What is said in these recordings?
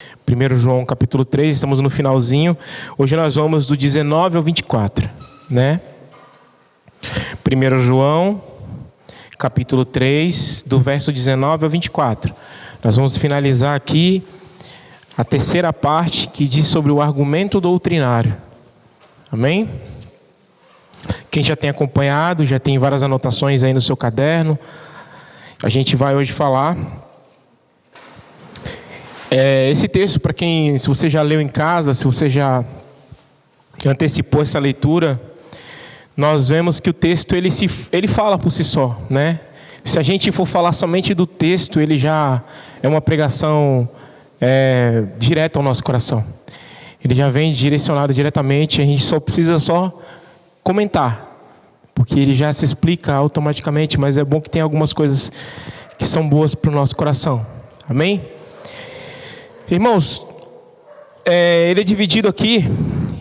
1 João capítulo 3, estamos no finalzinho. Hoje nós vamos do 19 ao 24, né? 1 João capítulo 3, do verso 19 ao 24. Nós vamos finalizar aqui a terceira parte que diz sobre o argumento doutrinário. Amém? Quem já tem acompanhado, já tem várias anotações aí no seu caderno. A gente vai hoje falar. Esse texto, para quem, se você já leu em casa, se você já antecipou essa leitura, nós vemos que o texto ele fala por si só, né? Se a gente for falar somente do texto, ele já é uma pregação direta ao nosso coração. Ele já vem direcionado diretamente, a gente só precisa comentar, porque ele já se explica automaticamente, mas é bom que tem algumas coisas que são boas para o nosso coração. Amém? Irmãos, ele é dividido aqui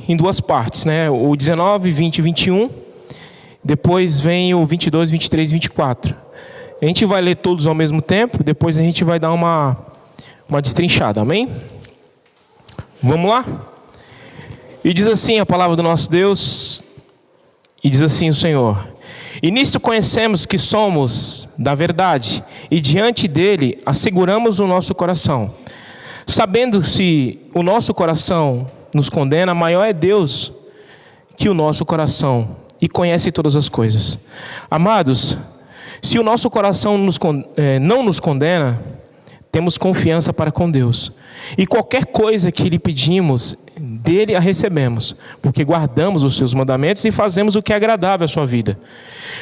em duas partes, né? O 19, 20 e 21. Depois vem o 22, 23 e 24. A gente vai ler todos ao mesmo tempo. Depois a gente vai dar uma destrinchada, amém? Vamos lá? E diz assim a palavra do nosso Deus. E diz assim o Senhor: E nisto conhecemos que somos da verdade, e diante dele asseguramos o nosso coração. Sabendo se o nosso coração nos condena, maior é Deus que o nosso coração, e conhece todas as coisas. Amados, se o nosso coração não nos condena, temos confiança para com Deus. E qualquer coisa que lhe pedimos, dele a recebemos, porque guardamos os seus mandamentos e fazemos o que é agradável à sua vida.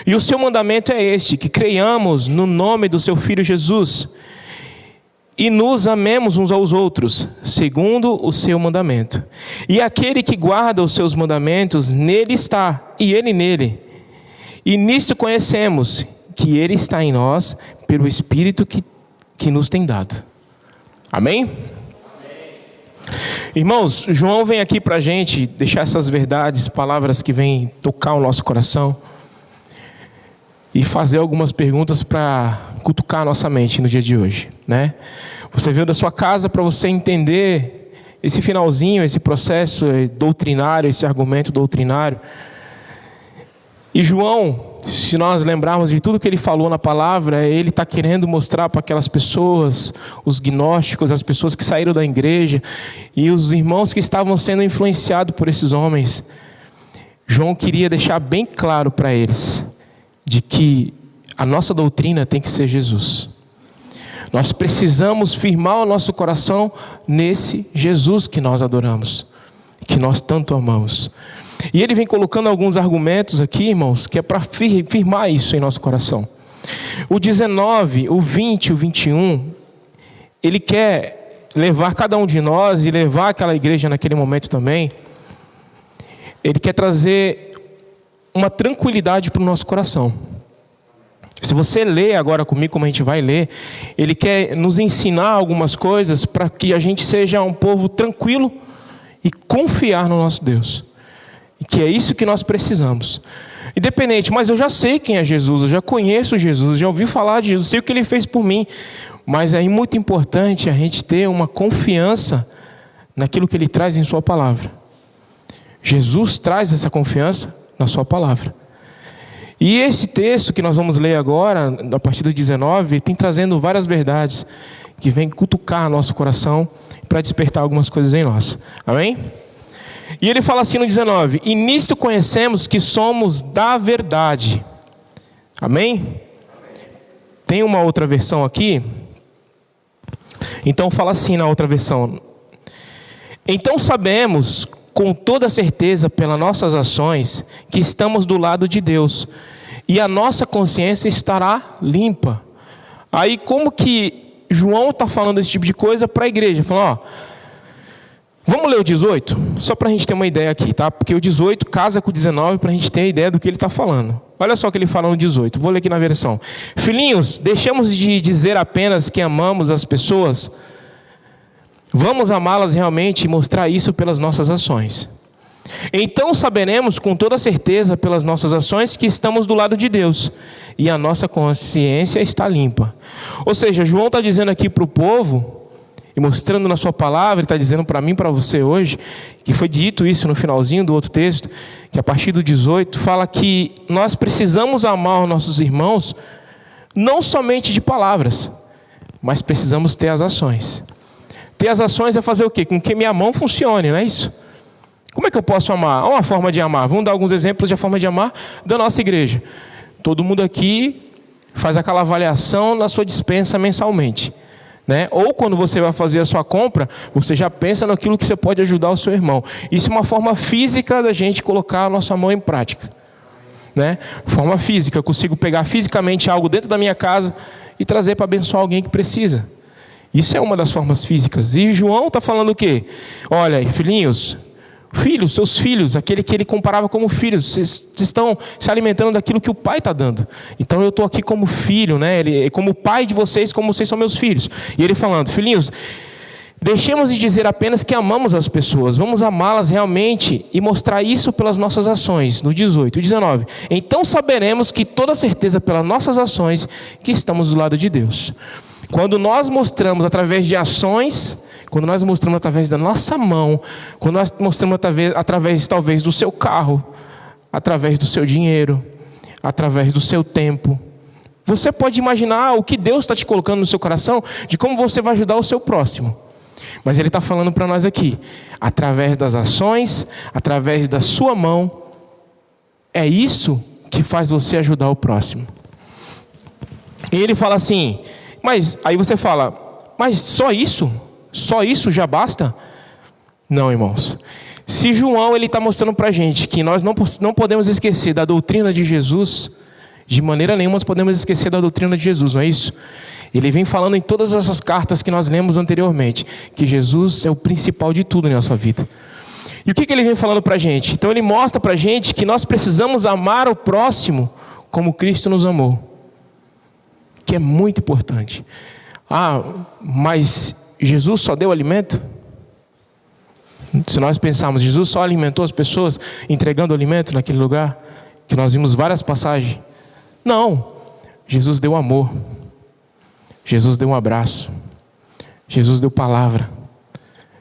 E o seu mandamento é este, que creiamos no nome do seu Filho Jesus, e nos amemos uns aos outros, segundo o seu mandamento. E aquele que guarda os seus mandamentos, nele está, e ele nele. E nisto conhecemos que ele está em nós, pelo Espírito que nos tem dado. Amém? Amém. Irmãos, João vem aqui para a gente deixar essas verdades, palavras que vêm tocar o nosso coração, e fazer algumas perguntas para cutucar a nossa mente no dia de hoje, né? Você veio da sua casa para você entender esse finalzinho, esse processo doutrinário, esse argumento doutrinário. E João, se nós lembrarmos de tudo que ele falou na palavra, ele está querendo mostrar para aquelas pessoas, os gnósticos, as pessoas que saíram da igreja e os irmãos que estavam sendo influenciados por esses homens. João queria deixar bem claro para eles de que a nossa doutrina tem que ser Jesus. Nós precisamos firmar o nosso coração nesse Jesus que nós adoramos, que nós tanto amamos. E ele vem colocando alguns argumentos aqui, irmãos, que é para firmar isso em nosso coração. O 19, o 20, o 21, ele quer levar cada um de nós e levar aquela igreja naquele momento também. Ele quer trazer uma tranquilidade para o nosso coração. Se você ler agora comigo, como a gente vai ler, ele quer nos ensinar algumas coisas para que a gente seja um povo tranquilo e confiar no nosso Deus. E que é isso que nós precisamos. Independente, mas eu já sei quem é Jesus, eu já conheço Jesus, já ouvi falar de Jesus, sei o que ele fez por mim. Mas é muito importante a gente ter uma confiança naquilo que ele traz em sua palavra. Jesus traz essa confiança na sua palavra. E esse texto que nós vamos ler agora, a partir do 19, tem trazendo várias verdades que vêm cutucar nosso coração para despertar algumas coisas em nós. Amém? E ele fala assim no 19: E nisto conhecemos que somos da verdade. Amém? Tem uma outra versão aqui? Então fala assim na outra versão: Então sabemos com toda certeza pelas nossas ações que estamos do lado de Deus, e a nossa consciência estará limpa. Aí como que João está falando esse tipo de coisa para a igreja? Falando, vamos ler o 18? Só para a gente ter uma ideia aqui, tá? Porque o 18 casa com o 19 para a gente ter a ideia do que ele está falando. Olha só o que ele fala no 18, vou ler aqui na versão. Filhinhos, deixamos de dizer apenas que amamos as pessoas. Vamos amá-las realmente e mostrar isso pelas nossas ações. Então saberemos com toda certeza pelas nossas ações que estamos do lado de Deus e a nossa consciência está limpa. Ou seja, João está dizendo aqui para o povo e mostrando na sua palavra, Ele está dizendo para mim e para você hoje, que foi dito isso no finalzinho do outro texto, que a partir do 18, fala que nós precisamos amar os nossos irmãos, não somente de palavras, mas precisamos ter as ações. Ter as ações é fazer o quê? Com que minha mão funcione, não é isso? Como é que eu posso amar? Uma forma de amar. Vamos dar alguns exemplos de forma de amar da nossa igreja. Todo mundo aqui faz aquela avaliação na sua despensa mensalmente, né? Ou quando você vai fazer a sua compra, você já pensa naquilo que você pode ajudar o seu irmão. Isso é uma forma física da gente colocar a nossa mão em prática, né? Forma física, eu consigo pegar fisicamente algo dentro da minha casa e trazer para abençoar alguém que precisa. Isso é uma das formas físicas. E João está falando o quê? Olha, filhinhos, seus filhos, aquele que ele comparava como filhos, vocês estão se alimentando daquilo que o pai está dando. Então eu estou aqui como filho, né? Ele, como pai de vocês, como vocês são meus filhos. E ele falando, filhinhos, deixemos de dizer apenas que amamos as pessoas, vamos amá-las realmente e mostrar isso pelas nossas ações. No 18 e 19, então saberemos que toda certeza pelas nossas ações que estamos do lado de Deus. Quando nós mostramos através de ações, quando nós mostramos através da nossa mão, quando nós mostramos através talvez do seu carro, através do seu dinheiro, através do seu tempo, você pode imaginar o que Deus está te colocando no seu coração, de como você vai ajudar o seu próximo. Mas Ele está falando para nós aqui, através das ações, através da sua mão, é isso que faz você ajudar o próximo. E Ele fala assim, mas aí você fala, mas só isso? Só isso já basta? Não, irmãos. Se João está mostrando para a gente que nós não podemos esquecer da doutrina de Jesus, de maneira nenhuma nós podemos esquecer da doutrina de Jesus, não é isso? Ele vem falando em todas essas cartas que nós lemos anteriormente, que Jesus é o principal de tudo na nossa vida. E o que ele vem falando para a gente? Então ele mostra para a gente que nós precisamos amar o próximo como Cristo nos amou. Que é muito importante. Ah, mas Jesus só deu alimento? Se nós pensarmos, Jesus só alimentou as pessoas entregando alimento naquele lugar, que nós vimos várias passagens. Não, Jesus deu amor. Jesus deu um abraço. Jesus deu palavra.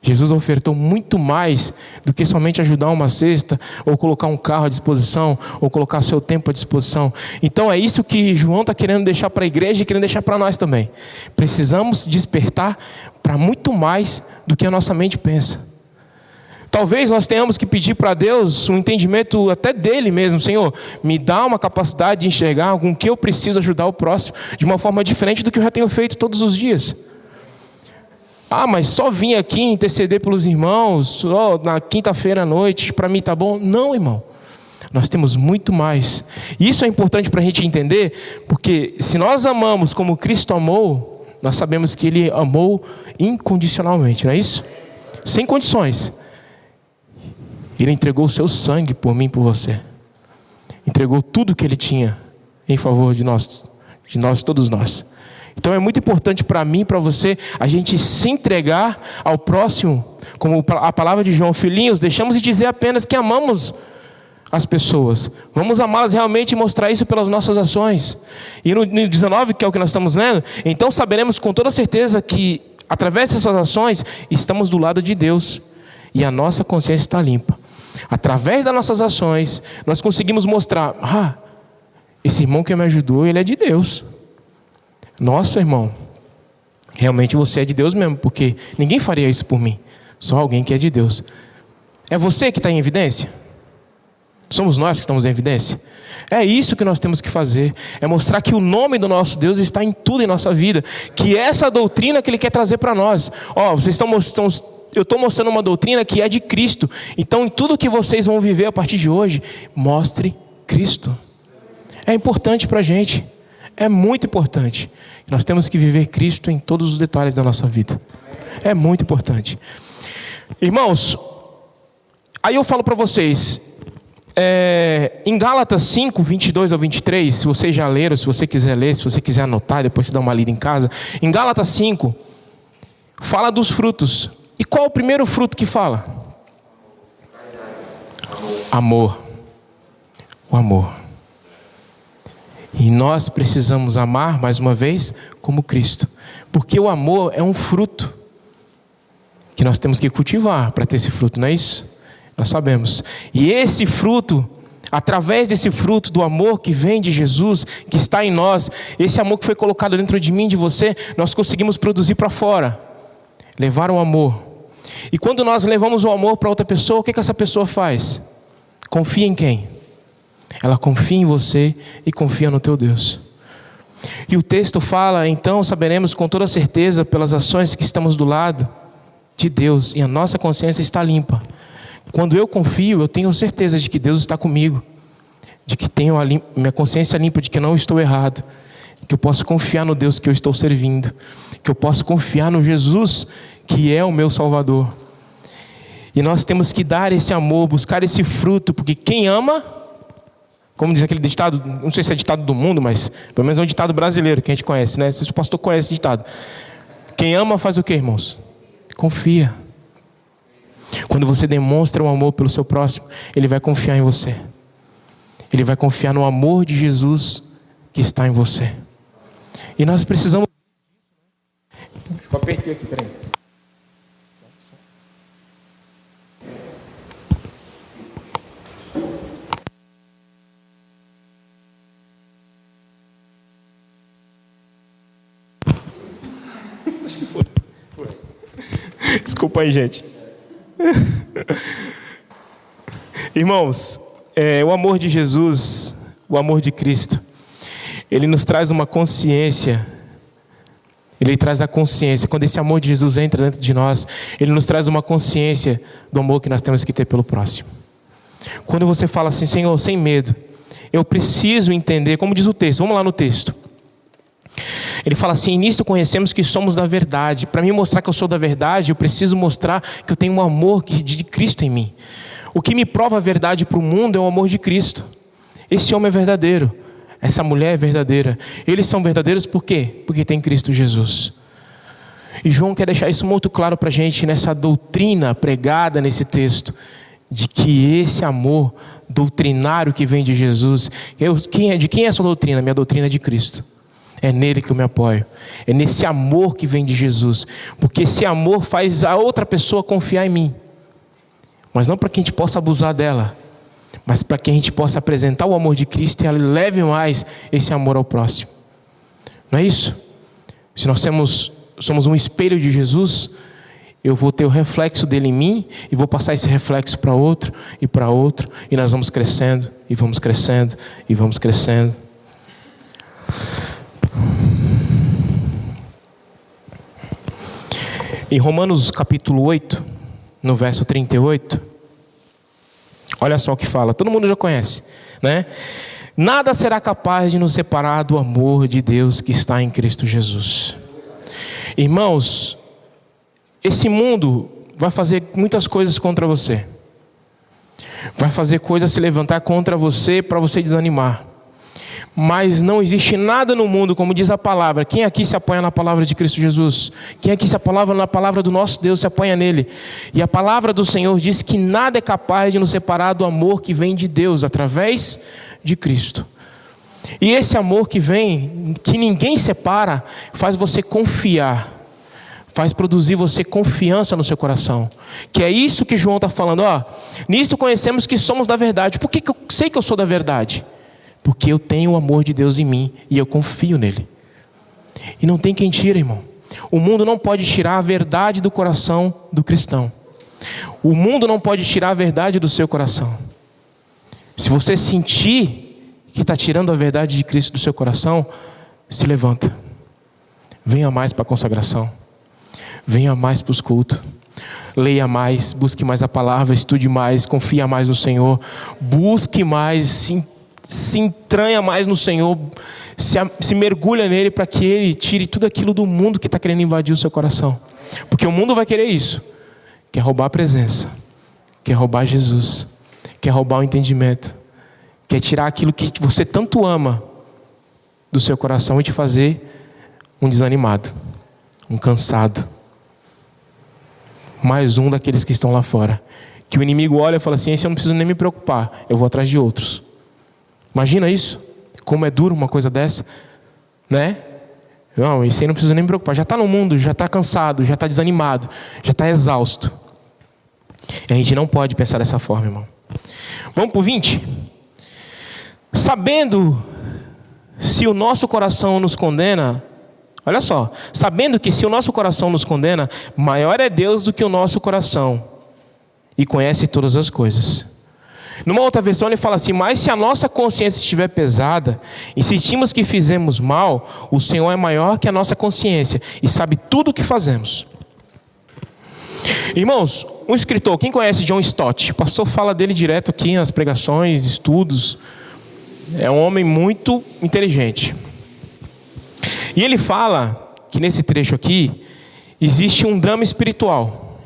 Jesus ofertou muito mais do que somente ajudar uma cesta, ou colocar um carro à disposição, ou colocar seu tempo à disposição. Então é isso que João está querendo deixar para a igreja e querendo deixar para nós também. Precisamos despertar para muito mais do que a nossa mente pensa. Talvez nós tenhamos que pedir para Deus um entendimento até dele mesmo. Senhor, me dá uma capacidade de enxergar com que eu preciso ajudar o próximo de uma forma diferente do que eu já tenho feito todos os dias. Ah, mas só vim aqui interceder pelos irmãos, na quinta-feira à noite, para mim tá bom? Não, irmão. Nós temos muito mais. E isso é importante para a gente entender, porque se nós amamos como Cristo amou, nós sabemos que Ele amou incondicionalmente, não é isso? Sem condições. Ele entregou o seu sangue por mim e por você. Entregou tudo que Ele tinha em favor de nós, todos nós. Então é muito importante para mim e para você a gente se entregar ao próximo, como a palavra de João, filhinhos, deixamos de dizer apenas que amamos as pessoas. Vamos amá-las realmente e mostrar isso pelas nossas ações. E no 19, que é o que nós estamos lendo, então saberemos com toda certeza que através dessas ações estamos do lado de Deus e a nossa consciência está limpa. Através das nossas ações nós conseguimos mostrar, esse irmão que me ajudou, ele é de Deus. Nossa, irmão, realmente você é de Deus mesmo, porque ninguém faria isso por mim, só alguém que é de Deus. É você que está em evidência? Somos nós que estamos em evidência? É isso que nós temos que fazer, é mostrar que o nome do nosso Deus está em tudo em nossa vida, que essa doutrina que Ele quer trazer para nós. Eu estou mostrando uma doutrina que é de Cristo, então em tudo que vocês vão viver a partir de hoje, mostre Cristo. É importante para a gente. É muito importante. Nós temos que viver Cristo em todos os detalhes da nossa vida. É muito importante. Irmãos, aí eu falo para vocês, em Gálatas 5, 22 ao 23, se vocês já leram, se você quiser ler, se você quiser anotar, depois você dá uma lida em casa. Em Gálatas 5, fala dos frutos. E qual é o primeiro fruto que fala? Amor. O amor. E nós precisamos amar, mais uma vez, como Cristo. Porque o amor é um fruto. que nós temos que cultivar para ter esse fruto, não é isso? Nós sabemos. E esse fruto, através desse fruto do amor que vem de Jesus, que está em nós, esse amor que foi colocado dentro de mim, de você, nós conseguimos produzir para fora, levar o amor. E quando nós levamos o amor para outra pessoa, o que essa pessoa faz? Confia em quem? Ela confia em você e confia no teu Deus. E o texto fala, então saberemos com toda certeza pelas ações que estamos do lado de Deus, e a nossa consciência está limpa. Quando eu confio, eu tenho certeza de que Deus está comigo, de que tenho minha consciência limpa, de que não estou errado, que eu posso confiar no Deus que eu estou servindo, que eu posso confiar no Jesus que é o meu Salvador. E nós temos que dar esse amor, buscar esse fruto, porque quem ama, como diz aquele ditado, não sei se é ditado do mundo, mas pelo menos é um ditado brasileiro que a gente conhece, né? Se o pastor conhece esse ditado. Quem ama faz o quê, irmãos? Confia. Quando você demonstra o amor pelo seu próximo, ele vai confiar em você. Ele vai confiar no amor de Jesus que está em você. E nós precisamos... Acho que eu apertei aqui, peraí. Acho que foi. Desculpa aí, gente. Irmãos, o amor de Jesus, o amor de Cristo, ele nos traz uma consciência. Ele traz a consciência. Quando esse amor de Jesus entra dentro de nós, ele nos traz uma consciência do amor que nós temos que ter pelo próximo. Quando você fala assim, Senhor, sem medo, eu preciso entender, como diz o texto, vamos lá no texto. Ele fala assim, nisto conhecemos que somos da verdade. Para mim mostrar que eu sou da verdade, eu preciso mostrar que eu tenho um amor de Cristo em mim. O que me prova a verdade para o mundo é o amor de Cristo. Esse homem é verdadeiro, essa mulher é verdadeira. Eles são verdadeiros por quê? Porque tem Cristo Jesus. E João quer deixar isso muito claro para a gente nessa doutrina pregada nesse texto, de que esse amor doutrinário que vem de Jesus, de quem é essa doutrina? Minha doutrina é de Cristo. É nele que eu me apoio. É nesse amor que vem de Jesus. Porque esse amor faz a outra pessoa confiar em mim. Mas não para que a gente possa abusar dela, mas para que a gente possa apresentar o amor de Cristo e ela leve mais esse amor ao próximo. Não é isso? Se nós somos um espelho de Jesus, eu vou ter o reflexo dele em mim e vou passar esse reflexo para outro, e nós vamos crescendo, e vamos crescendo, e vamos crescendo. Em Romanos capítulo 8, no verso 38, olha só o que fala, todo mundo já conhece, né? Nada será capaz de nos separar do amor de Deus que está em Cristo Jesus. Irmãos, esse mundo vai fazer muitas coisas contra você. Vai fazer coisas se levantar contra você para você desanimar. Mas não existe nada no mundo, como diz a palavra. Quem aqui se apoia na palavra de Cristo Jesus? Quem aqui se apoia na palavra do nosso Deus, se apoia nele? E a palavra do Senhor diz que nada é capaz de nos separar do amor que vem de Deus, através de Cristo. E esse amor que vem, que ninguém separa, faz você confiar. Faz produzir você confiança no seu coração. Que é isso que João está falando. Nisso conhecemos que somos da verdade. Por que eu sei que eu sou da verdade? Porque eu tenho o amor de Deus em mim e eu confio nele. E não tem quem tire, irmão. O mundo não pode tirar a verdade do coração do cristão. O mundo não pode tirar a verdade do seu coração. Se você sentir que está tirando a verdade de Cristo do seu coração, se levanta. Venha mais para a consagração. Venha mais para os cultos. Leia mais, busque mais a palavra, estude mais, confia mais no Senhor. Busque mais, se entranha mais no Senhor, se mergulha nele para que ele tire tudo aquilo do mundo que está querendo invadir o seu coração. Porque o mundo vai querer isso. Quer roubar a presença, quer roubar Jesus, quer roubar o entendimento, quer tirar aquilo que você tanto ama do seu coração e te fazer um desanimado, um cansado. Mais um daqueles que estão lá fora, que o inimigo olha e fala assim, esse eu não preciso nem me preocupar, eu vou atrás de outros. Imagina isso, como é duro uma coisa dessa, né? Não, isso aí não precisa nem me preocupar. Já está no mundo, já está cansado, já está desanimado, já está exausto. E a gente não pode pensar dessa forma, irmão. Vamos para o 20? Sabendo se o nosso coração nos condena, olha só, sabendo que se o nosso coração nos condena, maior é Deus do que o nosso coração, e conhece todas as coisas. Numa outra versão ele fala assim: mas se a nossa consciência estiver pesada, e sentimos que fizemos mal, o Senhor é maior que a nossa consciência, e sabe tudo o que fazemos. Irmãos, um escritor, quem conhece John Stott? O pastor fala dele direto aqui nas pregações, estudos. É um homem muito inteligente. E ele fala que nesse trecho aqui existe um drama espiritual.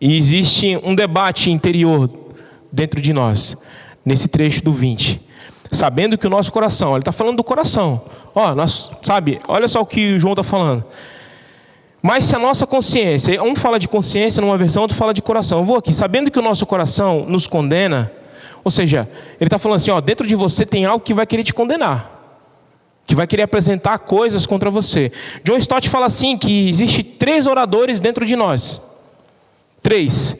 E existe um debate interior dentro de nós. Nesse trecho do 20. Sabendo que o nosso coração, ele está falando do coração. Olha só o que o João está falando. Mas se a nossa consciência, um fala de consciência numa versão, outro fala de coração. Eu vou aqui, sabendo que o nosso coração nos condena, ou seja, ele está falando assim, dentro de você tem algo que vai querer te condenar, que vai querer apresentar coisas contra você. John Stott fala assim, que existe 3 oradores dentro de nós. 3.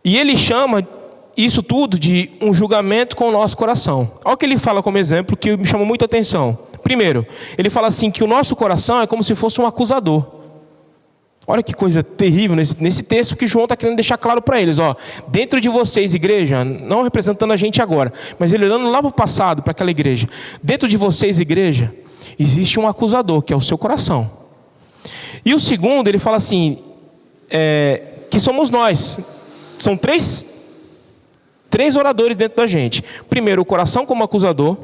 E ele chama isso tudo de um julgamento com o nosso coração. Olha o que ele fala como exemplo, que me chamou muita atenção. Primeiro, ele fala assim, que o nosso coração é como se fosse um acusador. Olha que coisa terrível nesse texto que João está querendo deixar claro para eles. Dentro de vocês, igreja, não representando a gente agora, mas ele olhando lá para o passado, para aquela igreja. Dentro de vocês, igreja, existe um acusador, que é o seu coração. E o segundo, ele fala assim, que somos nós. São três oradores dentro da gente. Primeiro, o coração como acusador.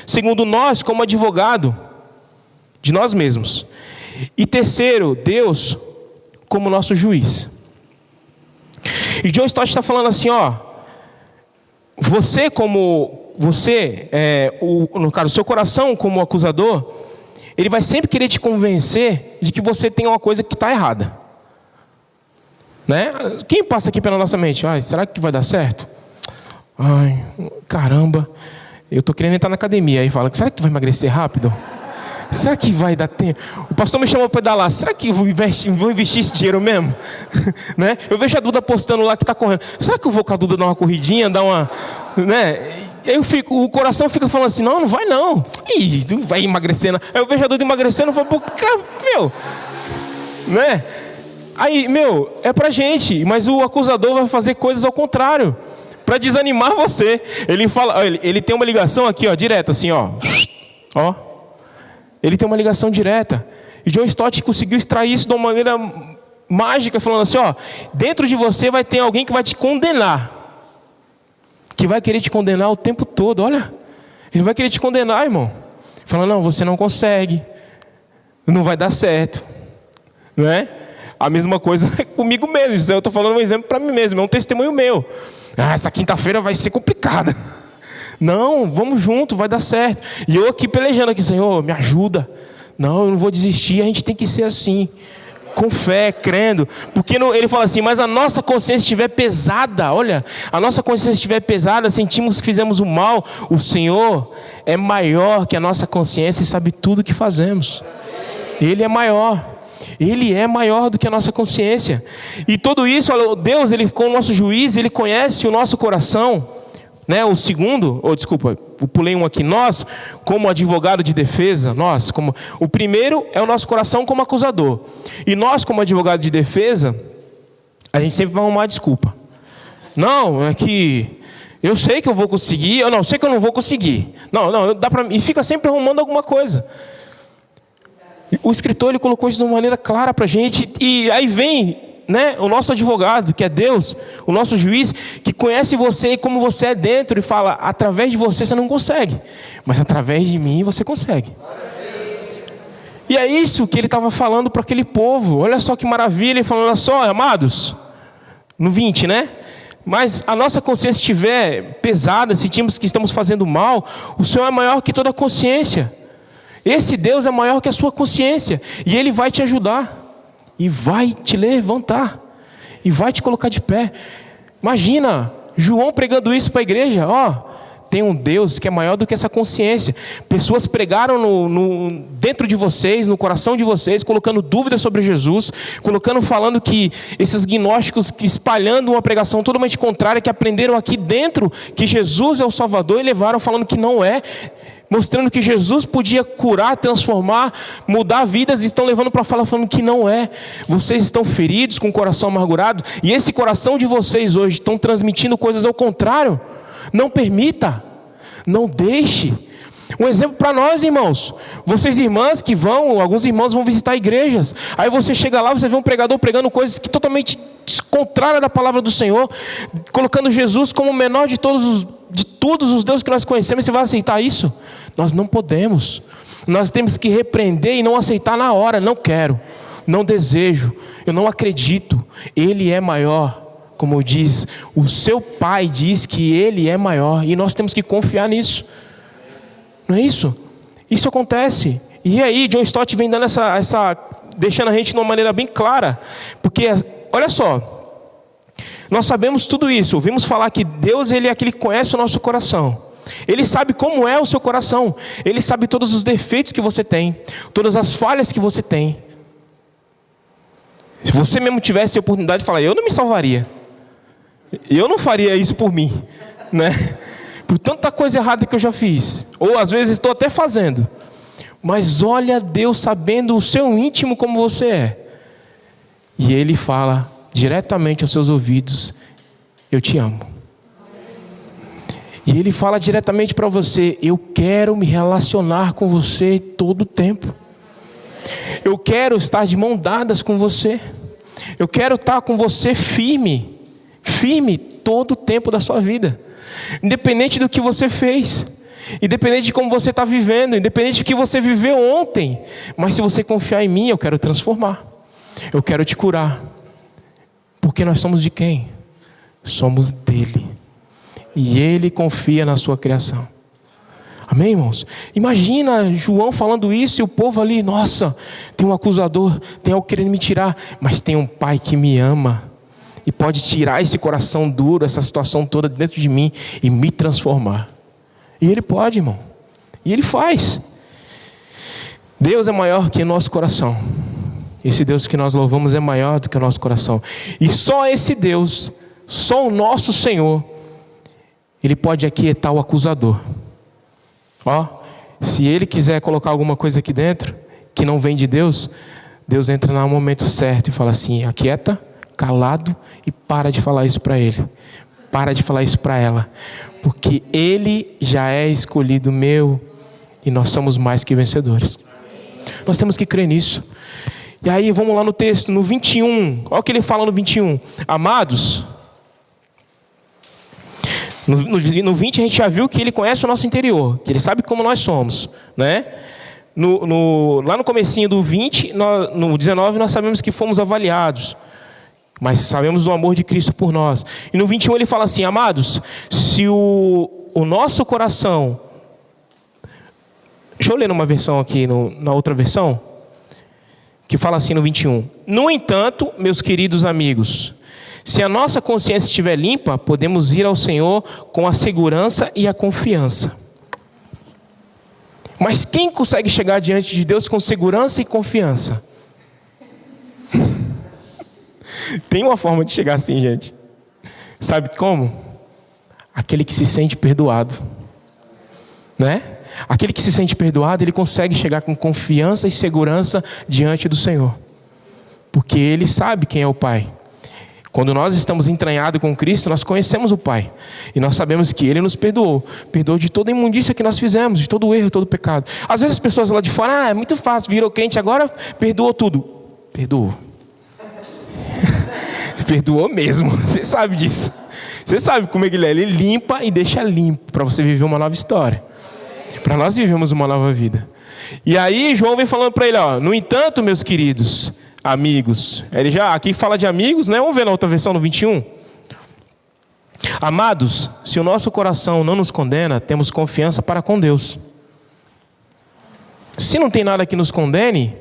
Segundo, nós como advogado de nós mesmos. E terceiro, Deus como nosso juiz. E John Stott está falando assim, no caso, o seu coração como acusador, ele vai sempre querer te convencer de que você tem uma coisa que está errada. Né? Quem passa aqui pela nossa mente? Será que vai dar certo? Ai, caramba, eu estou querendo entrar na academia. Aí fala, será que tu vai emagrecer rápido? Será que vai dar tempo? O pastor me chamou para pedalar. Será que eu vou investir esse dinheiro mesmo? Né? Eu vejo a Duda postando lá que está correndo. Será que eu vou com a Duda dar uma corridinha, dar uma... Né? O coração fica falando assim, não vai não. Ih, tu vai emagrecendo. Aí eu vejo a Duda emagrecendo e falo, né? Aí, é pra gente. Mas o acusador vai fazer coisas ao contrário, para desanimar você. Ele fala, ele tem uma ligação aqui, direta, assim, Ele tem uma ligação direta. E John Stott conseguiu extrair isso de uma maneira mágica, falando assim, dentro de você vai ter alguém que vai te condenar. Que vai querer te condenar o tempo todo, olha. Ele vai querer te condenar, irmão. Falando, não, você não consegue. Não vai dar certo. Não é? A mesma coisa comigo mesmo. Eu estou falando um exemplo para mim mesmo. É um testemunho meu. Essa quinta-feira vai ser complicada. Não, vamos junto, vai dar certo. E eu aqui pelejando aqui, Senhor, me ajuda. Não, eu não vou desistir, a gente tem que ser assim. Com fé, crendo. Porque ele fala assim, mas a nossa consciência estiver pesada, olha, a nossa consciência estiver pesada, sentimos que fizemos o mal, o Senhor é maior que a nossa consciência e sabe tudo o que fazemos. Ele é maior. Ele é maior do que a nossa consciência. E tudo isso, Deus, ele como nosso juiz, ele conhece o nosso coração. Né? O segundo, eu pulei um aqui. Nós, como advogado de defesa, o primeiro é o nosso coração como acusador. E nós, como advogado de defesa, a gente sempre vai arrumar desculpa. Não, é que eu sei que eu vou conseguir, eu não sei que eu não vou conseguir. Não, dá para mim. E fica sempre arrumando alguma coisa. O escritor, ele colocou isso de uma maneira clara para a gente. E aí vem, né, o nosso advogado, que é Deus, o nosso juiz, que conhece você e como você é dentro, e fala, através de você não consegue, mas através de mim você consegue. E é isso que ele estava falando para aquele povo. Olha só que maravilha, ele falando, olha só, amados, no 20, né? Mas a nossa consciência estiver pesada, sentimos que estamos fazendo mal, o Senhor é maior que toda a consciência. Esse Deus é maior que a sua consciência. E Ele vai te ajudar. E vai te levantar. E vai te colocar de pé. Imagina, João pregando isso para a igreja. tem um Deus que é maior do que essa consciência. Pessoas pregaram dentro de vocês, no coração de vocês, colocando dúvidas sobre Jesus, falando que esses gnósticos que espalhando uma pregação totalmente contrária, que aprenderam aqui dentro que Jesus é o Salvador e levaram falando que não é, mostrando que Jesus podia curar, transformar, mudar vidas, e estão levando para falar falando que não é. Vocês estão feridos, com o coração amargurado, e esse coração de vocês hoje estão transmitindo coisas ao contrário. Não permita, não deixe. Um exemplo para nós, irmãos. Vocês irmãs que alguns irmãos vão visitar igrejas. Aí você chega lá, você vê um pregador pregando coisas que totalmente contrárias da palavra do Senhor, colocando Jesus como o menor de todos os deuses que nós conhecemos. Você vai aceitar isso? Nós não podemos. Nós temos que repreender e não aceitar na hora. Não quero, não desejo, eu não acredito. Ele é maior. Como diz, o seu pai diz que ele é maior, e nós temos que confiar nisso. Não é isso? Isso acontece. E aí John Stott vem dando deixando a gente de uma maneira bem clara. Porque, olha só, nós sabemos tudo isso. Ouvimos falar que Deus, Ele é aquele que conhece o nosso coração. Ele sabe como é o seu coração. Ele sabe todos os defeitos que você tem, todas as falhas que você tem. Se você mesmo tivesse a oportunidade de falar, eu não me salvaria, eu não faria isso por mim, né? Por tanta coisa errada que eu já fiz, ou às vezes estou até fazendo. Mas olha Deus sabendo o seu íntimo como você é. E Ele fala diretamente aos seus ouvidos, eu te amo. E Ele fala diretamente para você, eu quero me relacionar com você todo o tempo. Eu quero estar de mão dadas com você. Eu quero estar com você firme todo o tempo da sua vida. Independente do que você fez, independente de como você está vivendo, independente do que você viveu ontem. Mas se você confiar em mim, eu quero transformar. Eu quero te curar. Porque nós somos de quem? Somos dele. E ele confia na sua criação. Amém, irmãos? Imagina João falando isso e o povo ali, nossa, tem um acusador, tem algo querendo me tirar, mas tem um pai que me ama e pode tirar esse coração duro, essa situação toda dentro de mim e me transformar. E Ele pode, irmão. E Ele faz. Deus é maior que o nosso coração. Esse Deus que nós louvamos é maior do que o nosso coração. E só esse Deus, só o nosso Senhor, Ele pode aquietar o acusador. Se Ele quiser colocar alguma coisa aqui dentro que não vem de Deus, Deus entra no momento certo e fala assim, aquieta, calado, e para de falar isso para ele, para de falar isso para ela, porque ele já é escolhido meu, e nós somos mais que vencedores. Nós temos que crer nisso. E aí vamos lá no texto, no 21, olha o que ele fala no 21, amados, no 20 a gente já viu que ele conhece o nosso interior, que ele sabe como nós somos, né? Lá no comecinho do 20, no 19 nós sabemos que fomos avaliados, mas sabemos do amor de Cristo por nós. E no 21 ele fala assim, amados, se o nosso coração... Deixa eu ler numa versão aqui, na outra versão, que fala assim no 21. No entanto, meus queridos amigos, se a nossa consciência estiver limpa, podemos ir ao Senhor com a segurança e a confiança. Mas quem consegue chegar diante de Deus com segurança e confiança? Tem uma forma de chegar assim, gente. Sabe como? Aquele que se sente perdoado, né? Aquele que se sente perdoado, ele consegue chegar com confiança e segurança diante do Senhor. Porque ele sabe quem é o Pai. Quando nós estamos entranhados com Cristo, nós conhecemos o Pai. E nós sabemos que Ele nos perdoou. Perdoou de toda a imundícia que nós fizemos, de todo o erro, todo o pecado. Às vezes as pessoas lá de fora, é muito fácil, virou crente agora, perdoou tudo. Perdoou. Perdoou mesmo, você sabe disso. Você sabe como é que Ele é. Ele limpa e deixa limpo, para você viver uma nova história. Para nós vivemos uma nova vida. E aí João vem falando para ele, no entanto, meus queridos amigos, ele já aqui fala de amigos, né? Vamos ver na outra versão, no 21. Amados, se o nosso coração não nos condena, temos confiança para com Deus. Se não tem nada que nos condene,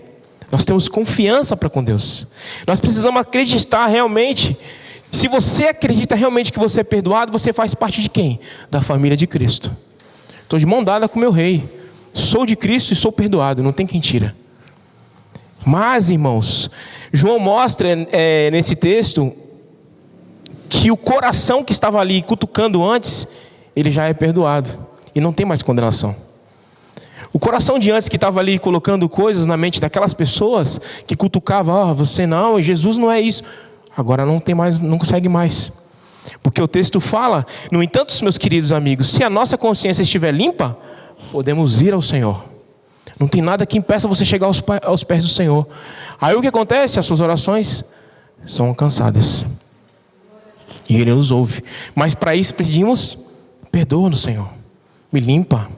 nós temos confiança para com Deus. Nós precisamos acreditar realmente Se você acredita realmente que você é perdoado, você faz parte de quem? Da família de Cristo. Estou de mão dada com o meu rei. Sou de Cristo e sou perdoado, não tem quem tira. Mas, irmãos, João mostra nesse texto que o coração que estava ali cutucando antes, ele já é perdoado e não tem mais condenação. O coração de antes que estava ali colocando coisas na mente daquelas pessoas que cutucavam, você não, Jesus não é isso. Agora não tem mais, não consegue mais. Porque o texto fala, no entanto, meus queridos amigos, se a nossa consciência estiver limpa, podemos ir ao Senhor. Não tem nada que impeça você chegar aos pés do Senhor. Aí o que acontece? As suas orações são alcançadas. E Ele nos ouve. Mas para isso pedimos, perdoa-nos, Senhor. Me limpa.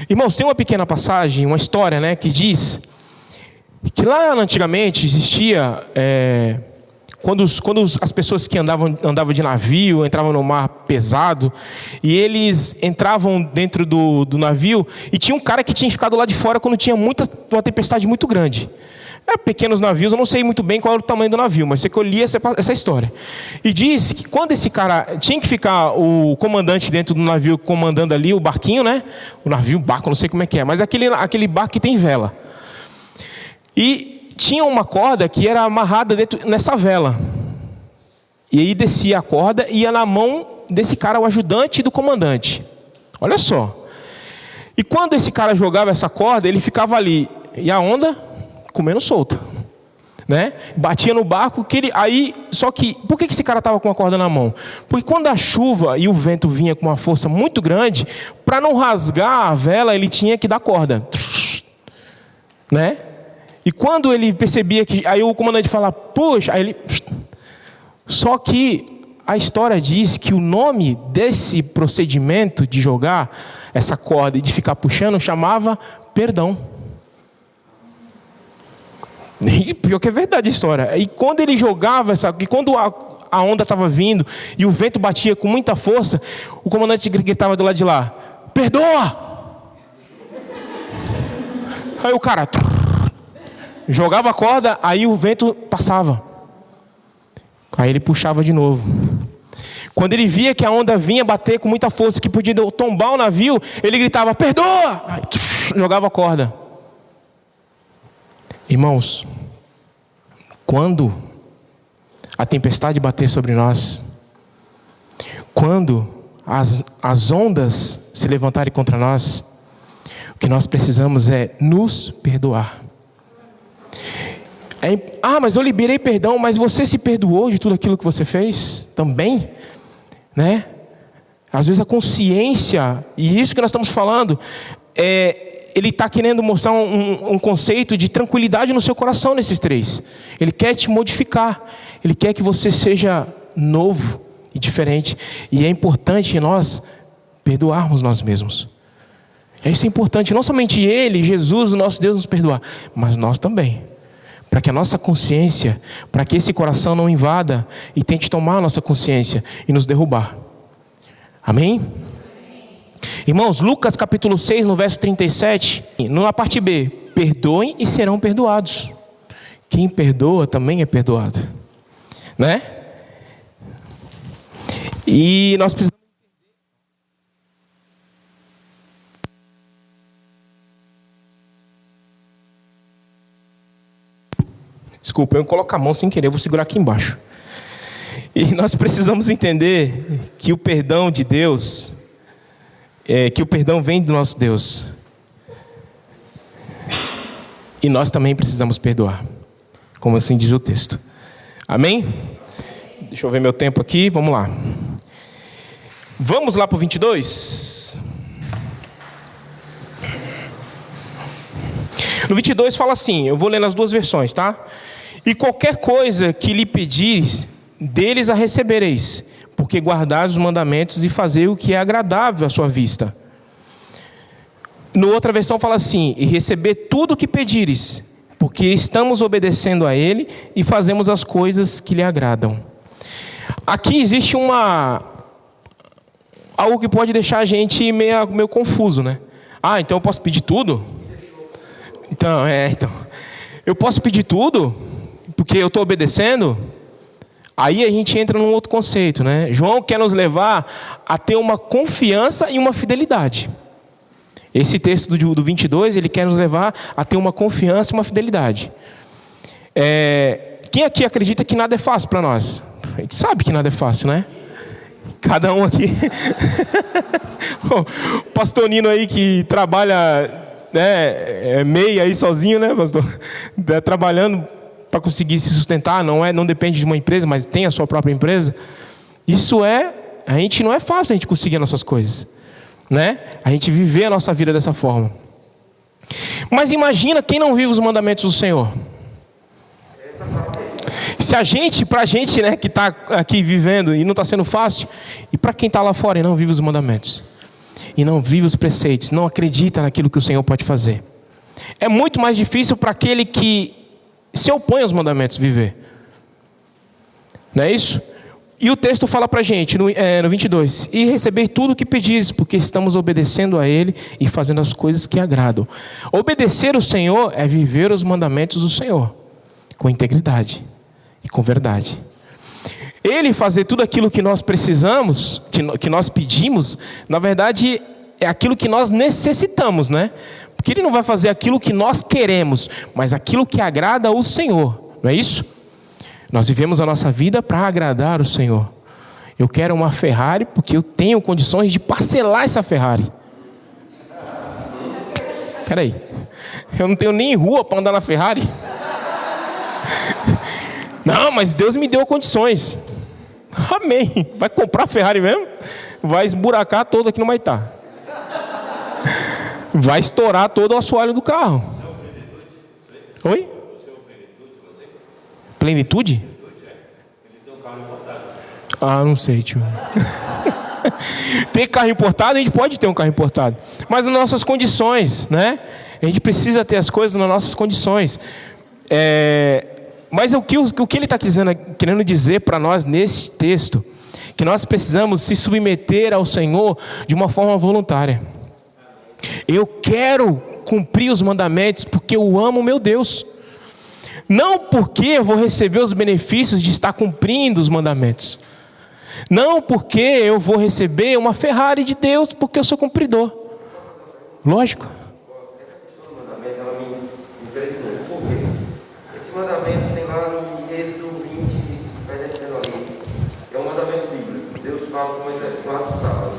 Irmãos, tem uma pequena passagem, uma história, né, que diz que lá antigamente existia, quando as pessoas que andavam de navio, entravam no mar pesado, e eles entravam dentro do navio, e tinha um cara que tinha ficado lá de fora quando tinha uma tempestade muito grande. Pequenos navios, eu não sei muito bem qual era o tamanho do navio, mas sei que eu li essa história. E diz que quando esse cara tinha que ficar o comandante dentro do navio comandando ali o barquinho, né? O navio, barco, não sei como é que é, mas aquele barco que tem vela. E tinha uma corda que era amarrada nessa vela. E aí descia a corda e ia na mão desse cara, o ajudante do comandante. Olha só. E quando esse cara jogava essa corda, ele ficava ali. E a onda comendo solta, né? Batia no barco, só que, por que esse cara estava com a corda na mão? Porque quando a chuva e o vento vinha com uma força muito grande, para não rasgar a vela, ele tinha que dar corda, né? E quando ele percebia que, aí o comandante fala, puxa, aí ele, só que a história diz que o nome desse procedimento de jogar essa corda e de ficar puxando chamava perdão. E pior que é verdade a história. E quando ele jogava quando a onda estava vindo e o vento batia com muita força, o comandante gritava do lado de lá, perdoa! Aí o cara jogava a corda, aí o vento passava. Aí ele puxava de novo. Quando ele via que a onda vinha bater com muita força, que podia tombar o navio, ele gritava, perdoa! Aí, jogava a corda. Irmãos, quando a tempestade bater sobre nós, quando as ondas se levantarem contra nós, o que nós precisamos é nos perdoar. Mas eu liberei perdão, mas você se perdoou de tudo aquilo que você fez também, né? Às vezes a consciência, e isso que nós estamos falando, ele está querendo mostrar um conceito de tranquilidade no seu coração nesses três. Ele quer te modificar. Ele quer que você seja novo e diferente. E é importante nós perdoarmos nós mesmos. Isso é importante. Não somente Ele, Jesus, o nosso Deus, nos perdoar, mas nós também. Para que a nossa consciência, para que esse coração não invada e tente tomar a nossa consciência e nos derrubar. Amém? Irmãos, Lucas capítulo 6, no verso 37, na parte B, perdoem e serão perdoados. Quem perdoa também é perdoado, né? E nós precisamos Desculpa, eu coloco a mão sem querer, eu vou segurar aqui embaixo. E nós precisamos entender que o perdão de Deus, que o perdão vem do nosso Deus. E nós também precisamos perdoar, como assim diz o texto. Amém? Deixa eu ver meu tempo aqui, vamos lá. Vamos lá para o 22? No 22 fala assim, eu vou ler nas duas versões, tá? E qualquer coisa que lhe pedires, deles a recebereis, porque guardais os mandamentos e fazer o que é agradável à sua vista. No outra versão fala assim, e receber tudo o que pedires, porque estamos obedecendo a Ele e fazemos as coisas que lhe agradam. Aqui existe algo que pode deixar a gente meio confuso, né? Então eu posso pedir tudo? Então, eu posso pedir tudo, porque eu estou obedecendo? Aí a gente entra num outro conceito, né? João quer nos levar a ter uma confiança e uma fidelidade. Esse texto do 22, ele quer nos levar a ter uma confiança e uma fidelidade. Quem aqui acredita que nada é fácil para nós? A gente sabe que nada é fácil, né? Cada um aqui. O pastor Nino aí que trabalha, né, meia aí sozinho, né, pastor? Trabalhando para conseguir se sustentar, não depende de uma empresa, mas tem a sua própria empresa. A gente não é fácil a gente conseguir as nossas coisas, né? A gente viver a nossa vida dessa forma. Mas imagina quem não vive os mandamentos do Senhor. Se pra gente, né, que está aqui vivendo e não está sendo fácil, e para quem está lá fora e não vive os mandamentos, e não vive os preceitos, não acredita naquilo que o Senhor pode fazer, é muito mais difícil para aquele que se opõe aos mandamentos viver. Não é isso? E o texto fala para a gente, no 22, e receber tudo o que pedires, porque estamos obedecendo a Ele e fazendo as coisas que agradam. Obedecer o Senhor é viver os mandamentos do Senhor, com integridade e com verdade. Ele fazer tudo aquilo que nós precisamos, que nós pedimos, na verdade é aquilo que nós necessitamos, né? Porque Ele não vai fazer aquilo que nós queremos, mas aquilo que agrada ao Senhor, não é isso? Nós vivemos a nossa vida para agradar o Senhor. Eu quero uma Ferrari porque eu tenho condições de parcelar essa Ferrari. Espera aí, eu não tenho nem rua para andar na Ferrari. Não, mas Deus me deu condições. Amém. Vai comprar a Ferrari mesmo? Vai esburacar todo aqui no Maitá. Vai estourar todo o assoalho do carro. Oi? Plenitude? Ah, não sei, tio. Ter carro importado, a gente pode ter um carro importado. Mas nas nossas condições, né? A gente precisa ter as coisas nas nossas condições. Mas o que ele está querendo dizer para nós nesse texto? Que nós precisamos se submeter ao Senhor de uma forma voluntária. Eu quero cumprir os mandamentos porque eu amo meu Deus. Não porque eu vou receber os benefícios de estar cumprindo os mandamentos. Não porque eu vou receber uma Ferrari de Deus porque eu sou cumpridor. Lógico. Esse mandamento tem lá no Êxodo 20, vai descendo ali. É um mandamento bíblico. Deus fala com Moisés, guarda o sábado.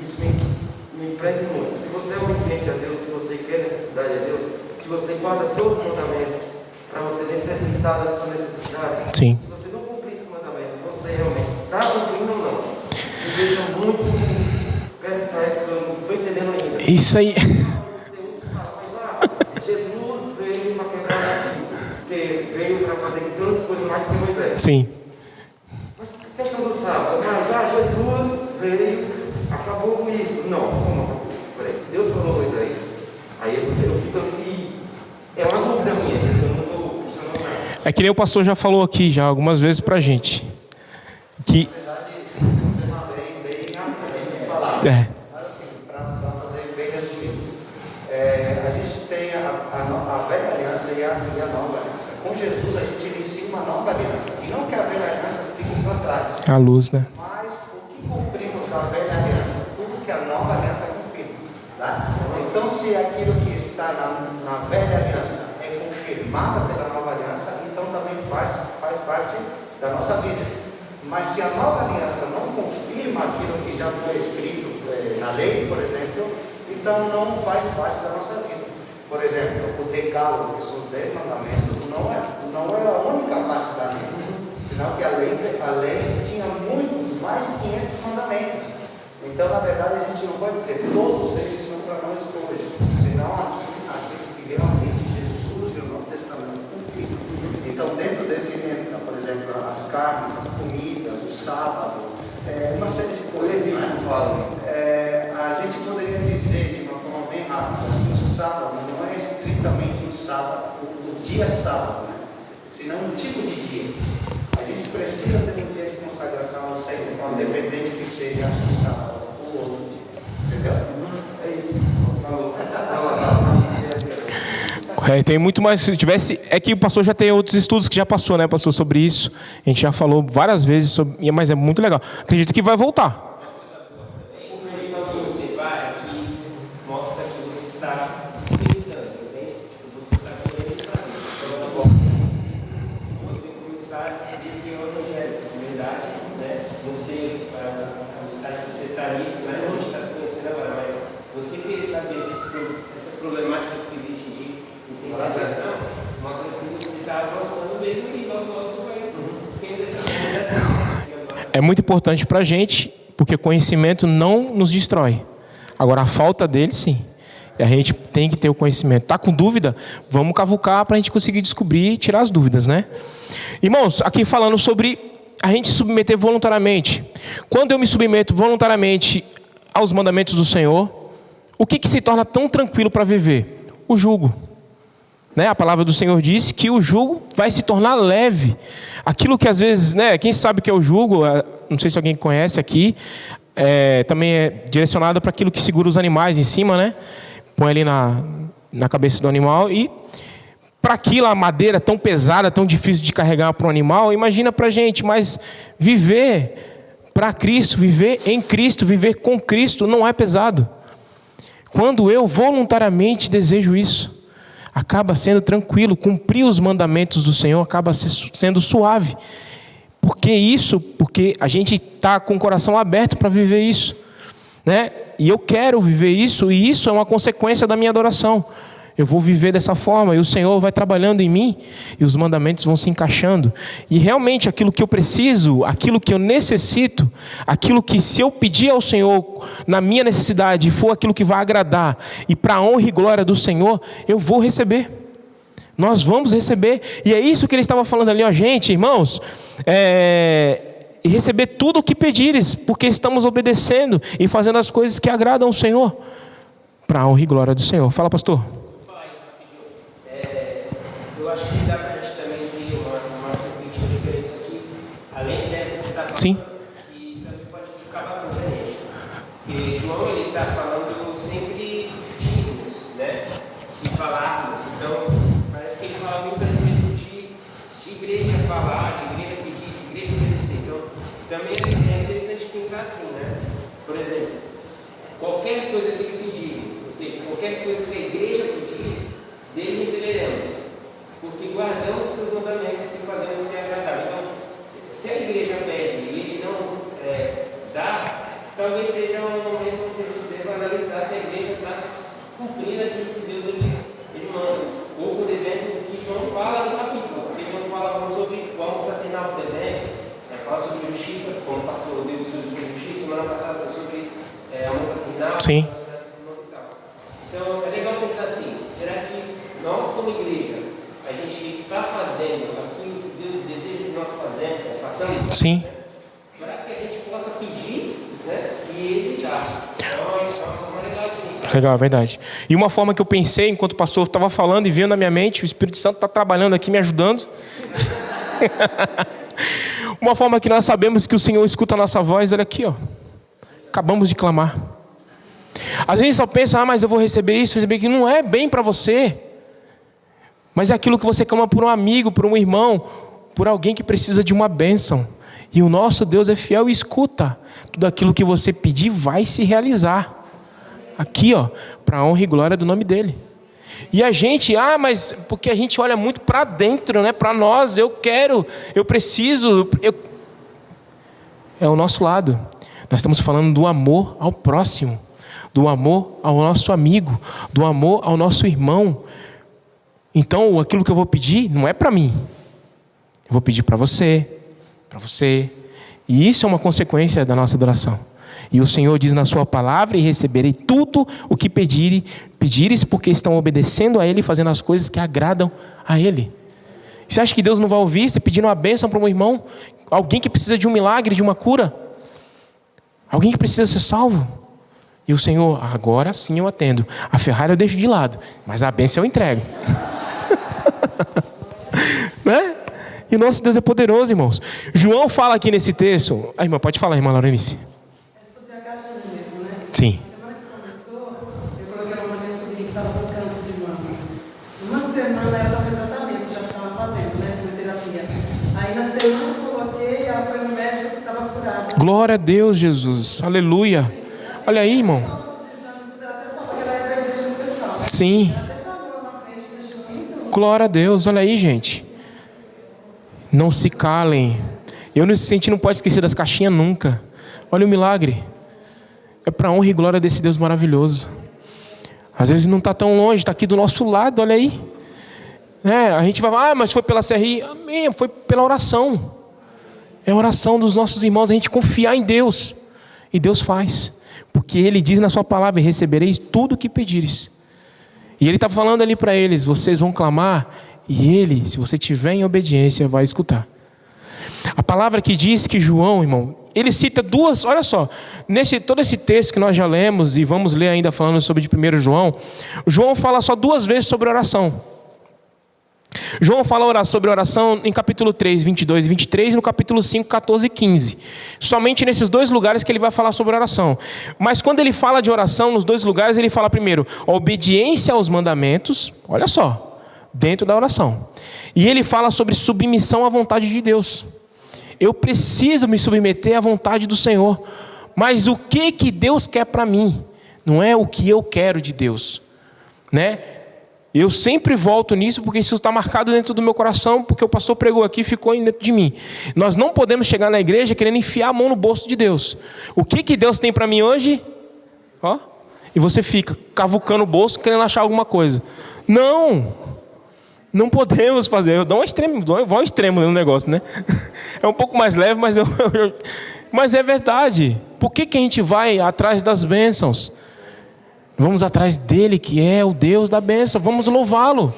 Isso me prende muito. Se você é obediente a Deus, se você quer necessidade a Deus, se você guarda todos os mandamentos para você necessitar das suas necessidades, sim. Se você não cumprir esse mandamento, você realmente está cumprindo ou não? Me vejam muito perto para isso, eu não estou entendendo ainda. Isso aí. Jesus veio para quebrar aquilo, porque veio para fazer grandes coisas mais que Moisés. Sim. Mas a questão do sábado, Jesus veio, acabou com isso. Não, como acabou? Peraí, se Deus falou Moisés, aí eu fico assim, é uma dúvida minha, eu não estou questionando nada. É que nem o pastor já falou aqui já algumas vezes pra gente. Que Mas assim, para fazer bem resumido, a gente tem a velha aliança e a nova aliança. Com Jesus a gente inicia uma nova aliança. E não que a velha aliança fique para trás. a luz, né? Mas o que cumprimos da velha aliança? Tudo que a nova aliança cumprimos. Tá? Então, se aquilo que está na velha aliança é confirmado pela nova aliança, então também faz parte da nossa vida. Mas se a nova aliança não confirma aquilo que já foi escrito na lei, por exemplo, então não faz parte da nossa vida. Por exemplo, o decálogo, que são 10 mandamentos, não é a única parte da lei, senão que a lei tinha muitos, mais de 500 mandamentos. Então, na verdade, a gente não pode dizer todos eles são para nós hoje, senão aqueles que realmente Jesus e o Novo Testamento cumpriram. Então, dentro desse evento, por exemplo, as carnes, as comidas, o sábado, uma série de coisas, a gente poderia dizer de uma forma bem rápida que o sábado não é estritamente o sábado, o dia sábado, né? Senão um tipo de dia. A gente precisa ter um dia de consagração ao Senhor, independente que seja o sábado ou outro dia. Entendeu? É isso. Tem muito mais. Se tivesse, é que o pastor já tem outros estudos que já passou, né, pastor, sobre isso. A gente já falou várias vezes sobre, mas é muito legal. Acredito que vai voltar. É muito importante para a gente, porque conhecimento não nos destrói. Agora, a falta dele, sim. E a gente tem que ter o conhecimento. Está com dúvida? Vamos cavucar para a gente conseguir descobrir e tirar as dúvidas, né? Irmãos, aqui falando sobre a gente se submeter voluntariamente. Quando eu me submeto voluntariamente aos mandamentos do Senhor, o que se torna tão tranquilo para viver? O jugo. Né? A palavra do Senhor diz que o jugo vai se tornar leve. Aquilo que às vezes, né, quem sabe o que é o jugo, não sei se alguém conhece aqui, também é direcionado para aquilo que segura os animais em cima, né? Põe ali na cabeça do animal e para aquilo a madeira tão pesada, tão difícil de carregar para o animal, imagina para a gente, mas viver para Cristo, viver em Cristo, viver com Cristo não é pesado. Quando eu voluntariamente desejo isso, acaba sendo tranquilo, cumprir os mandamentos do Senhor acaba sendo suave. Porque a gente está com o coração aberto para viver isso, né? E eu quero viver isso, e isso é uma consequência da minha adoração. Eu vou viver dessa forma, e o Senhor vai trabalhando em mim, e os mandamentos vão se encaixando. E realmente aquilo que eu preciso, aquilo que eu necessito, aquilo que se eu pedir ao Senhor na minha necessidade, for aquilo que vai agradar, e para a honra e glória do Senhor, eu vou receber. Nós vamos receber. E é isso que ele estava falando ali, ó, gente, irmãos, e receber tudo o que pedires, porque estamos obedecendo e fazendo as coisas que agradam ao Senhor, para a honra e glória do Senhor. Fala, pastor. Eu acho que dá para a gente também ter uma perspectiva diferente aqui, além dessa que você está falando, sim, e também pode chocar bastante a gente. Porque João, ele está falando sempre se pedirmos, né? Se falarmos. Então, parece que ele fala muito a respeito de igreja falar, de igreja pedir, de igreja obedecer. Então, também é interessante pensar assim, né? Por exemplo, qualquer coisa que ele pedir, ou seja, qualquer coisa que a igreja pedir, dele receberemos. Porque guardamos os seus mandamentos e fazemos o que é agradável. Então, se a igreja pede e ele não dá, talvez seja um momento que a gente deva analisar se a igreja está cumprindo aquilo que Deus ele manda. Ou, por exemplo, o que João fala no capítulo. Porque João fala sobre o amor fraternal, por exemplo, fala sobre justiça, como o pastor Deus sobre justiça, semana passada sobre amor fraternal. Sim. Então, é legal pensar assim, será que nós como igreja, a gente está fazendo aquilo que Deus deseja que nós façamos? Sim. Para que a gente possa pedir, né? E Ele dá. Então, é uma legal de pensar. Legal, é verdade. E uma forma que eu pensei, enquanto o pastor estava falando e veio na minha mente, o Espírito Santo está trabalhando aqui, me ajudando. Uma forma que nós sabemos que o Senhor escuta a nossa voz, olha aqui, ó. Acabamos de clamar. Às vezes só pensa, mas eu vou receber isso, receber aquilo. Não é bem para você. Mas é aquilo que você clama por um amigo, por um irmão, por alguém que precisa de uma bênção. E o nosso Deus é fiel e escuta. Tudo aquilo que você pedir vai se realizar. Aqui, ó, para a honra e glória do nome dele. E a gente, mas porque a gente olha muito para dentro, né? Para nós, eu quero, eu preciso. É o nosso lado. Nós estamos falando do amor ao próximo, do amor ao nosso amigo, do amor ao nosso irmão. Então, aquilo que eu vou pedir não é para mim. Eu vou pedir para você, para você. E isso é uma consequência da nossa adoração. E o Senhor diz na sua palavra, e receberei tudo o que pedires, porque estão obedecendo a Ele e fazendo as coisas que agradam a Ele. Você acha que Deus não vai ouvir você pedindo uma bênção para um irmão? Alguém que precisa de um milagre, de uma cura? Alguém que precisa ser salvo? E o Senhor, agora sim eu atendo. A Ferrari eu deixo de lado, mas a bênção eu entrego. Né? E o nosso Deus é poderoso, irmãos. João fala aqui nesse texto. A irmã, pode falar, irmã Laurenice. É sobre a caixinha mesmo, né? Sim. Na semana que começou, eu coloquei uma minha sobrinha que estava com câncer de mama. Uma semana semana ela estava em tratamento, já estava fazendo, né, quimioterapia. Aí na semana eu coloquei, ela foi no médico que estava curada. Glória a Deus, Jesus. Aleluia. Olha aí, irmão. Ela até falou que ela era da igreja universal. Sim. Ela até falou na frente do testemunho. Glória a Deus. Olha aí, gente. Não se calem. Eu nesse sentido não pode esquecer das caixinhas nunca. Olha o milagre. É para honra e glória desse Deus maravilhoso. Às vezes não está tão longe, está aqui do nosso lado, olha aí. A gente vai falar, mas foi pela CRI. Amém, foi pela oração. É a oração dos nossos irmãos, a gente confiar em Deus. E Deus faz. Porque Ele diz na sua palavra, recebereis tudo o que pedires. E Ele está falando ali para eles, vocês vão clamar, e Ele, se você tiver em obediência, vai escutar. A palavra que diz que João, irmão, ele cita duas, olha só, todo esse texto que nós já lemos, e vamos ler ainda falando sobre de 1 João, João fala só 2 vezes sobre oração. João fala sobre oração em capítulo 3, 22 e 23, e no capítulo 5, 14 e 15. Somente nesses 2 lugares que ele vai falar sobre oração. Mas quando ele fala de oração, nos 2 lugares, ele fala primeiro, a obediência aos mandamentos, olha só, dentro da oração. E ele fala sobre submissão à vontade de Deus. Eu preciso me submeter à vontade do Senhor. Mas o que Deus quer para mim? Não é o que eu quero de Deus, né? Eu sempre volto nisso porque isso está marcado dentro do meu coração, porque o pastor pregou aqui e ficou dentro de mim. Nós não podemos chegar na igreja querendo enfiar a mão no bolso de Deus. O que Deus tem para mim hoje? Ó, e você fica cavucando o bolso querendo achar alguma coisa. Não podemos fazer. Eu dou um extremo no negócio, né? É um pouco mais leve, mas é verdade. Por que a gente vai atrás das bênçãos? Vamos atrás dele, que é o Deus da bênção. Vamos louvá-lo.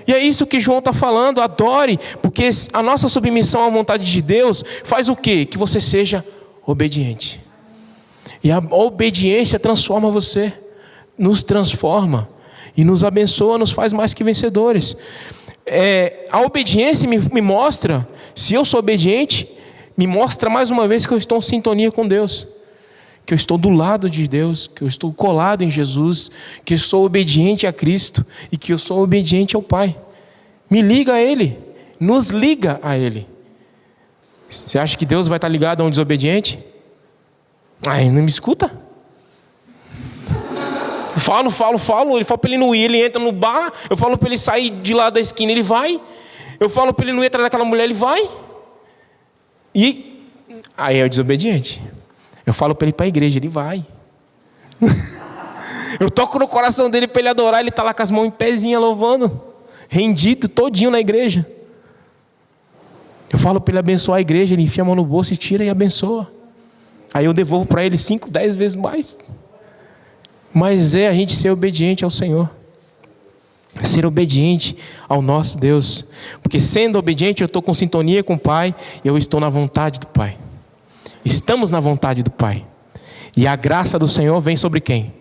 E é isso que João está falando. Adore, porque a nossa submissão à vontade de Deus faz o quê? Que você seja obediente. E a obediência transforma você, nos transforma e nos abençoa, nos faz mais que vencedores. A obediência me mostra, se eu sou obediente, me mostra mais uma vez que eu estou em sintonia com Deus, que eu estou do lado de Deus, que eu estou colado em Jesus, que eu sou obediente a Cristo e que eu sou obediente ao Pai. Me liga a Ele, nos liga a Ele. Você acha que Deus vai estar ligado a um desobediente? Não me escuta? Falo, ele fala para ele não ir, ele entra no bar, eu falo para ele sair de lá da esquina, ele vai, eu falo para ele não entrar naquela mulher, ele vai, e aí é o desobediente. Eu falo para ele ir para a igreja, ele vai. Eu toco no coração dele para ele adorar, ele está lá com as mãos em pezinha louvando, rendido todinho na igreja. Eu falo para ele abençoar a igreja, ele enfia a mão no bolso e tira e abençoa. Aí eu devolvo para ele 5, 10 vezes mais. Mas a gente ser obediente ao Senhor, ser obediente ao nosso Deus, porque sendo obediente eu estou com sintonia com o Pai, e eu estou na vontade do Pai. Estamos na vontade do Pai, e a graça do Senhor vem sobre quem?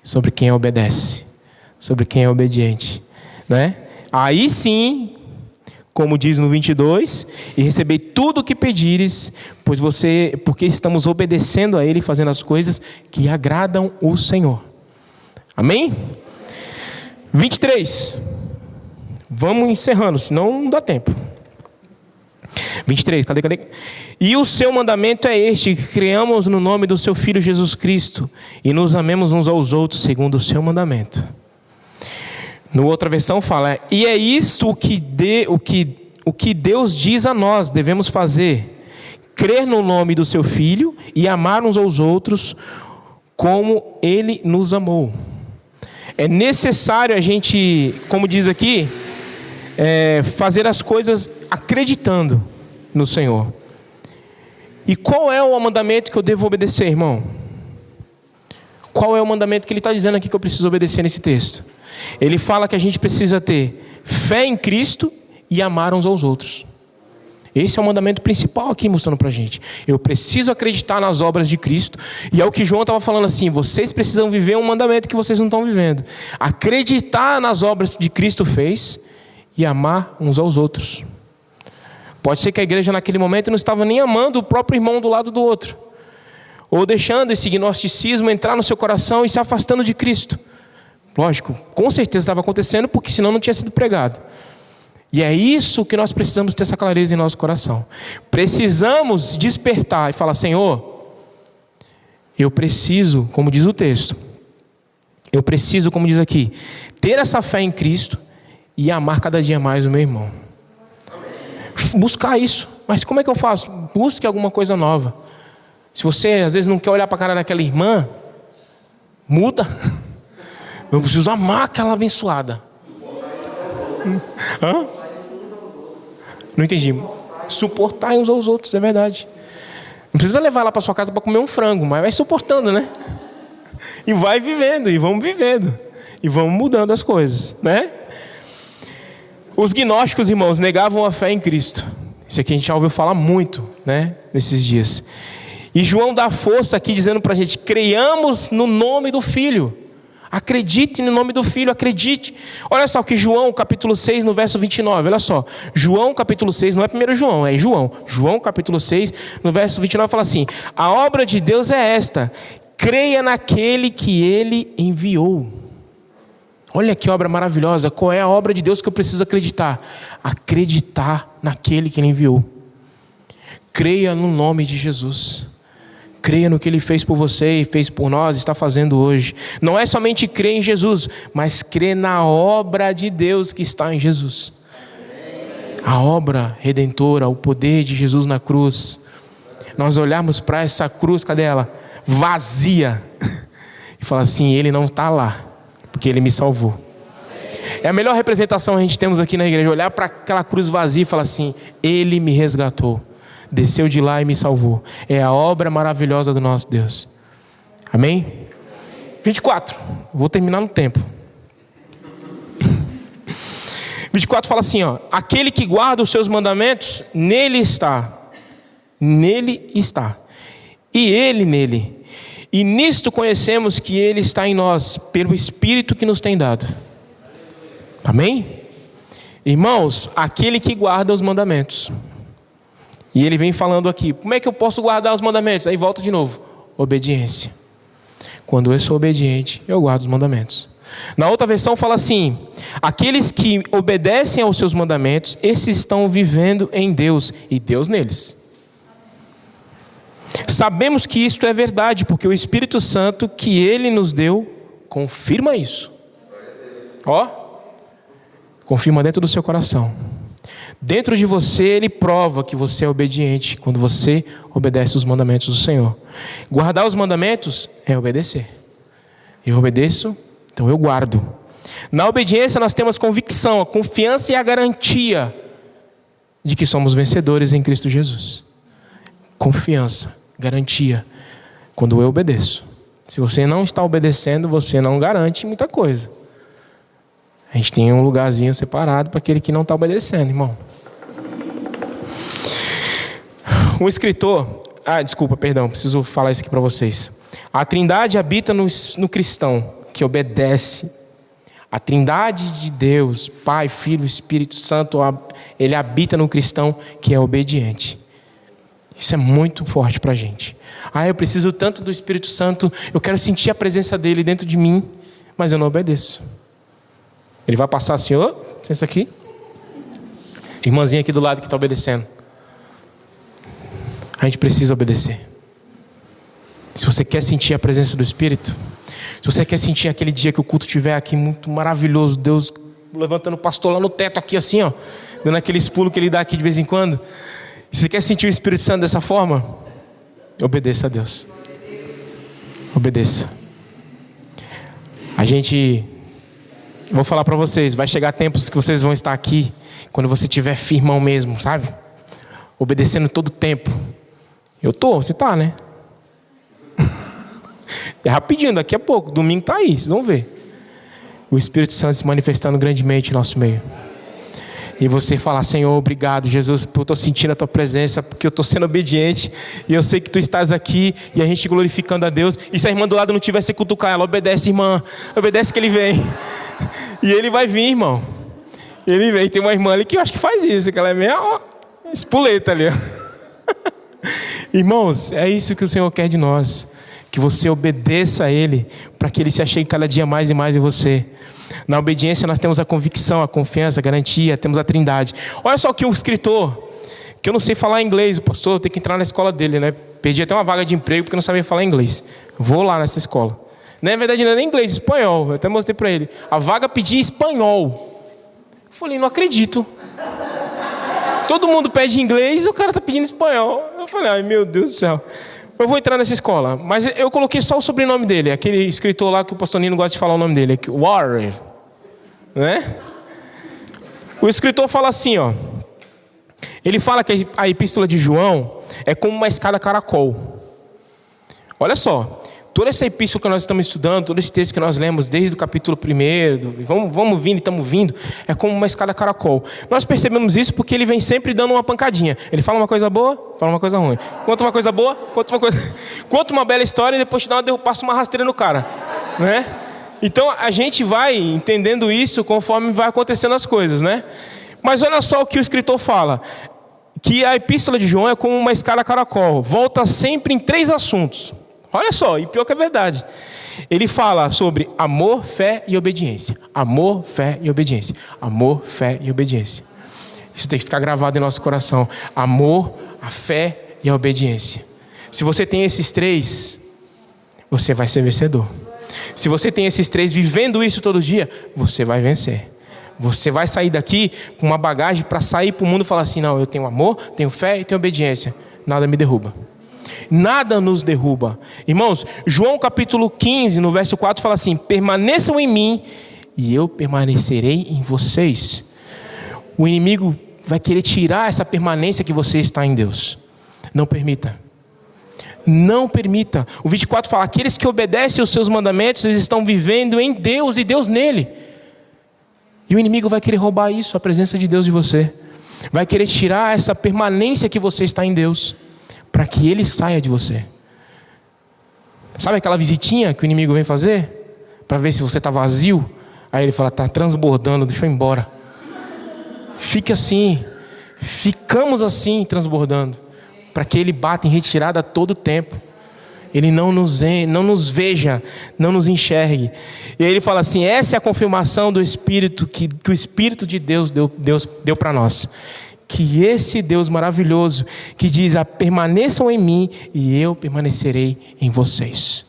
Sobre quem obedece, sobre quem é obediente, né? Aí sim, como diz no 22, e recebei tudo o que pedires, porque estamos obedecendo a Ele, fazendo as coisas que agradam o Senhor. Amém? 23. Vamos encerrando, senão não dá tempo. 23, cadê? E o seu mandamento é este, que criamos no nome do seu Filho Jesus Cristo, e nos amemos uns aos outros, segundo o seu mandamento. No outra versão fala, e é isso o que Deus diz a nós, devemos fazer, crer no nome do seu Filho e amar uns aos outros como Ele nos amou. É necessário a gente, como diz aqui, fazer as coisas acreditando no Senhor. E qual é o mandamento que eu devo obedecer, irmão? Qual é o mandamento que ele está dizendo aqui que eu preciso obedecer nesse texto? Ele fala que a gente precisa ter fé em Cristo e amar uns aos outros. Esse é o mandamento principal aqui mostrando para a gente. Eu preciso acreditar nas obras de Cristo. E é o que João estava falando assim, vocês precisam viver um mandamento que vocês não estão vivendo. Acreditar nas obras que Cristo fez e amar uns aos outros. Pode ser que a igreja naquele momento não estava nem amando o próprio irmão do lado do outro. Ou deixando esse gnosticismo entrar no seu coração e se afastando de Cristo. Lógico, com certeza estava acontecendo, porque senão não tinha sido pregado. E é isso que nós precisamos ter essa clareza em nosso coração. Precisamos despertar e falar: Senhor, eu preciso, como diz o texto, eu preciso, como diz aqui, ter essa fé em Cristo e amar cada dia mais o meu irmão. Buscar isso. Mas como é que eu faço? Busque alguma coisa nova. Se você às vezes não quer olhar para a cara daquela irmã, muda. Eu preciso amar aquela abençoada. Hã? Não entendi. Suportar uns aos outros, é verdade. Não precisa levar ela para sua casa para comer um frango, mas vai suportando, né? E vai vivendo, e vamos vivendo. E vamos mudando as coisas, né? Os gnósticos, irmãos, negavam a fé em Cristo. Isso aqui a gente já ouviu falar muito, né? Nesses dias. E João dá força aqui dizendo para a gente: creiamos no nome do Filho. Acredite no nome do Filho, acredite. Olha só o que João capítulo 6 no verso 29, olha só. João capítulo 6, não é 1 João, é João. João capítulo 6 no verso 29 fala assim: a obra de Deus é esta, creia naquele que Ele enviou. Olha que obra maravilhosa. Qual é a obra de Deus que eu preciso acreditar? Acreditar naquele que Ele enviou. Creia no nome de Jesus. Creia no que Ele fez por você e fez por nós, está fazendo hoje. Não é somente crer em Jesus, mas crer na obra de Deus que está em Jesus. A obra redentora, o poder de Jesus na cruz. Nós olharmos para essa cruz, cadê ela? Vazia. E falar assim: Ele não está lá, porque Ele me salvou. É a melhor representação que a gente temos aqui na igreja. Olhar para aquela cruz vazia e falar assim: Ele me resgatou. Desceu de lá e me salvou. É a obra maravilhosa do nosso Deus. Amém? 24. Vou terminar no tempo. 24 fala assim, ó: aquele que guarda os seus mandamentos, nele está. Nele está. E ele nele. E nisto conhecemos que ele está em nós, pelo Espírito que nos tem dado. Amém? Irmãos, aquele que guarda os mandamentos. E ele vem falando aqui: como é que eu posso guardar os mandamentos? Aí volta de novo: obediência. Quando eu sou obediente, eu guardo os mandamentos. Na outra versão fala assim: aqueles que obedecem aos seus mandamentos, esses estão vivendo em Deus e Deus neles. Sabemos que isto é verdade, porque o Espírito Santo que Ele nos deu confirma isso. Ó, confirma dentro do seu coração. Dentro de você, Ele prova que você é obediente quando você obedece os mandamentos do Senhor. Guardar os mandamentos é obedecer. Eu obedeço, então eu guardo. Na obediência nós temos convicção, a confiança e a garantia de que somos vencedores em Cristo Jesus. Confiança, garantia, quando eu obedeço. Se você não está obedecendo, você não garante muita coisa. A gente tem um lugarzinho separado para aquele que não está obedecendo, irmão. Um escritor... preciso falar isso aqui para vocês. A Trindade habita no cristão que obedece. A Trindade de Deus, Pai, Filho, Espírito Santo, Ele habita no cristão que é obediente. Isso é muito forte para a gente. Eu preciso tanto do Espírito Santo, eu quero sentir a presença dEle dentro de mim, mas eu não obedeço. Ele vai passar assim: isso aqui. Irmãzinha aqui do lado que está obedecendo. A gente precisa obedecer. Se você quer sentir a presença do Espírito, se você quer sentir aquele dia que o culto estiver aqui muito maravilhoso, Deus levantando o pastor lá no teto aqui assim, ó, dando aqueles pulos que Ele dá aqui de vez em quando. Se você quer sentir o Espírito Santo dessa forma, obedeça a Deus. Obedeça. Vou falar para vocês, vai chegar tempos que vocês vão estar aqui, quando você estiver firmão mesmo, sabe? Obedecendo todo o tempo. Você tá, né? É rapidinho, daqui a pouco, domingo tá aí, vocês vão ver. O Espírito Santo se manifestando grandemente em nosso meio. E você falar: Senhor, obrigado, Jesus, porque eu estou sentindo a Tua presença, porque eu estou sendo obediente, e eu sei que Tu estás aqui, e a gente glorificando a Deus. E se a irmã do lado não tivesse cutucar ela, obedece, irmã, obedece que ele vem. E ele vai vir, irmão. Ele vem. Tem uma irmã ali que eu acho que faz isso, que ela é meio espoleta ali. Irmãos, é isso que o Senhor quer de nós. que você obedeça a Ele, para que Ele se achegue cada dia mais e mais em você. Na obediência nós temos a convicção, a confiança, a garantia, temos a trindade. Olha só que um escritor, que eu não sei falar inglês, o pastor tem que entrar na escola dele, né? Perdi até uma vaga de emprego porque não sabia falar inglês. Vou lá nessa escola. Na verdade não é nem inglês, espanhol. Eu até mostrei para ele. A vaga pedia espanhol. Eu falei, não acredito. Todo mundo pede inglês e o cara está pedindo espanhol. Eu falei, ai meu Deus do céu. Eu vou entrar nessa escola. Mas eu coloquei só o sobrenome dele. Aquele escritor lá que o pastor Nino gosta de falar o nome dele. Warren. Né? O escritor fala assim, ó. Ele fala que a epístola de João é como uma escada caracol. Olha só. Toda essa epístola que nós estamos estudando, todo esse texto que nós lemos desde o capítulo 1, vamos vindo e estamos vindo, é como uma escada caracol. Nós percebemos isso porque ele vem sempre dando uma pancadinha. Ele fala uma coisa boa, fala uma coisa ruim. Conta uma coisa boa, conta uma bela história e depois passa uma rasteira no cara. Né? Então a gente vai entendendo isso conforme vai acontecendo as coisas. Né? Mas olha só o que o escritor fala. Que a epístola de João é como uma escada caracol. Volta sempre em 3 assuntos. Olha só, e pior que é verdade. Ele fala sobre amor, fé e obediência. Amor, fé e obediência. Amor, fé e obediência. Isso tem que ficar gravado em nosso coração. Amor, a fé e a obediência. Se você tem esses 3, você vai ser vencedor. Se você tem esses 3 vivendo isso todo dia, você vai vencer. Você vai sair daqui com uma bagagem para sair para o mundo e falar assim, não, eu tenho amor, tenho fé e tenho obediência. Nada me derruba. Nada nos derruba. Irmãos, João capítulo 15, no verso 4, fala assim: permaneçam em mim e eu permanecerei em vocês. O inimigo vai querer tirar essa permanência que você está em Deus. Não permita. Não permita. O 24 fala: aqueles que obedecem aos seus mandamentos, eles estão vivendo em Deus e Deus nele. E o inimigo vai querer roubar isso, a presença de Deus de você. Vai querer tirar essa permanência que você está em Deus, para que ele saia de você. Sabe aquela visitinha que o inimigo vem fazer? Para ver se você está vazio? Aí ele fala, está transbordando, deixa eu ir embora. Fique assim. Ficamos assim, transbordando. Para que ele bata em retirada a todo tempo. Ele não nos veja, não nos enxergue. E aí ele fala assim, essa é a confirmação do Espírito, que o Espírito de Deus deu para nós. Que esse Deus maravilhoso, que diz, permaneçam em mim e eu permanecerei em vocês.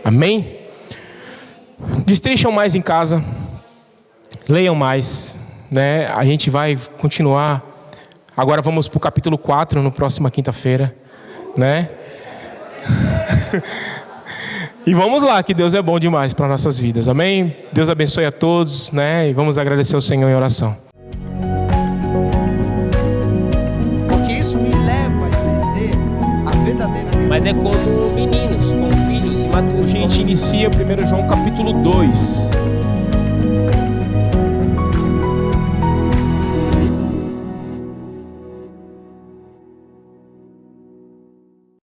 Amém? Destrincham mais em casa, leiam mais, né? A gente vai continuar. Agora vamos para o capítulo 4, na próxima quinta-feira, né? E vamos lá, que Deus é bom demais para nossas vidas, amém? Deus abençoe a todos, né? E vamos agradecer ao Senhor em oração. Mas é como meninos, como filhos imaturos. A gente inicia 1 João capítulo 2.